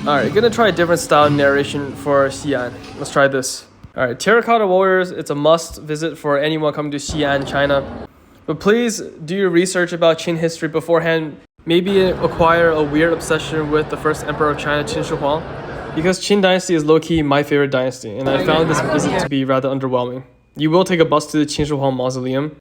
Alright, gonna try a different style of narration for Xi'an. Let's try this. Alright, Terracotta Warriors, it's a must visit for anyone coming to Xi'an, China. But please do your research about Qin history beforehand. Maybe acquire a weird obsession with the first emperor of China, Qin Shi Huang. Because Qin dynasty is low-key my favorite dynasty, and I found this visit to be rather underwhelming. You will take a bus to the Qin Shi Huang mausoleum,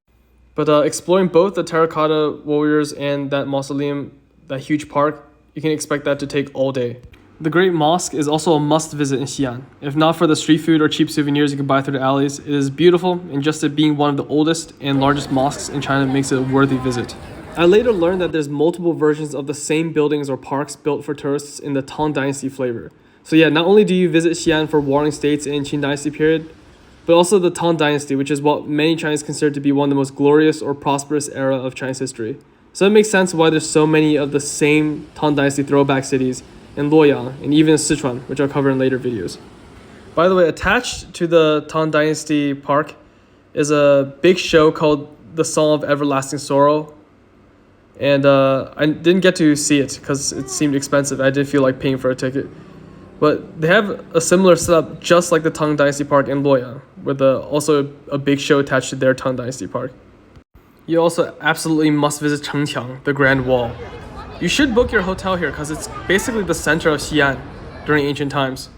but exploring both the Terracotta Warriors and that mausoleum, that huge park, you can expect that to take all day. The Great Mosque is also a must visit in Xi'an. If not for the street food or cheap souvenirs you can buy through the alleys, it is beautiful, and just it being one of the oldest and largest mosques in China makes it a worthy visit. I later learned that there's multiple versions of the same buildings or parks built for tourists in the Tang Dynasty flavor. So yeah, not only do you visit Xi'an for warring states in Qin Dynasty period, but also the Tang Dynasty, which is what many Chinese consider to be one of the most glorious or prosperous era of Chinese history. So it makes sense why there's so many of the same Tang Dynasty throwback cities in Luoyang, and even Sichuan, which I'll cover in later videos. By the way, attached to the Tang Dynasty Park is a big show called The Song of Everlasting Sorrow. And I didn't get to see it because it seemed expensive. I didn't feel like paying for a ticket. But they have a similar setup just like the Tang Dynasty Park in Luoyang, with also a big show attached to their Tang Dynasty Park. You also absolutely must visit Chengqiang, the Grand Wall. You should book your hotel here because it's basically the center of Xi'an during ancient times,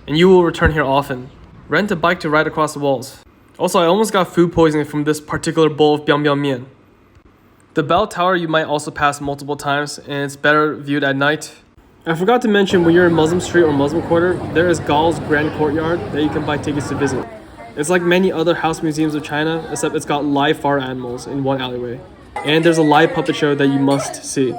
and you will return here often. Rent a bike to ride across the walls. Also, I almost got food poisoning from this particular bowl of biang biang mian. The bell tower you might also pass multiple times, and it's better viewed at night. I forgot to mention, when you're in Muslim Street or Muslim Quarter, there is Gao's Grand Courtyard that you can buy tickets to visit. It's like many other house museums of China, except it's got live farm animals in one alleyway. And there's a live puppet show that you must see.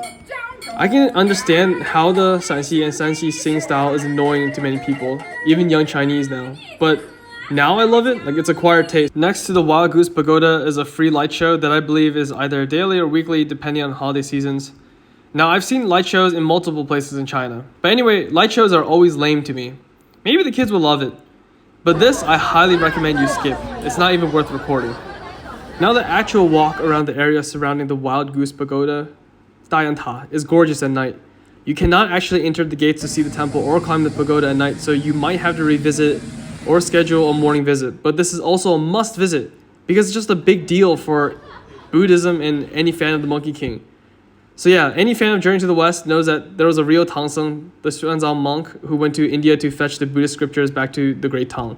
I can understand how the Shaanxi and Shanxi sing style is annoying to many people, even young Chinese now. But now I love it, like it's acquired taste. Next to the Wild Goose Pagoda is a free light show that I believe is either daily or weekly depending on holiday seasons. Now I've seen light shows in multiple places in China. But anyway, light shows are always lame to me. Maybe the kids will love it. But this I highly recommend you skip. It's not even worth recording. Now the actual walk around the area surrounding the Wild Goose Pagoda is gorgeous at night. You cannot actually enter the gates to see the temple or climb the pagoda at night, so you might have to revisit or schedule a morning visit. But this is also a must visit because it's just a big deal for Buddhism and any fan of the Monkey King. So yeah, any fan of Journey to the West knows that there was a real Tangsen, the Xuanzang monk, who went to India to fetch the Buddhist scriptures back to the Great Tang.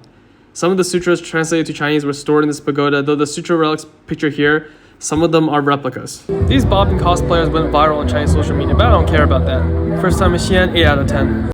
Some of the sutras translated to Chinese were stored in this pagoda, though the sutra relics pictured here, some of them are replicas. These bobbing cosplayers went viral on Chinese social media, but I don't care about that. First time in Xi'an, 8 out of 10.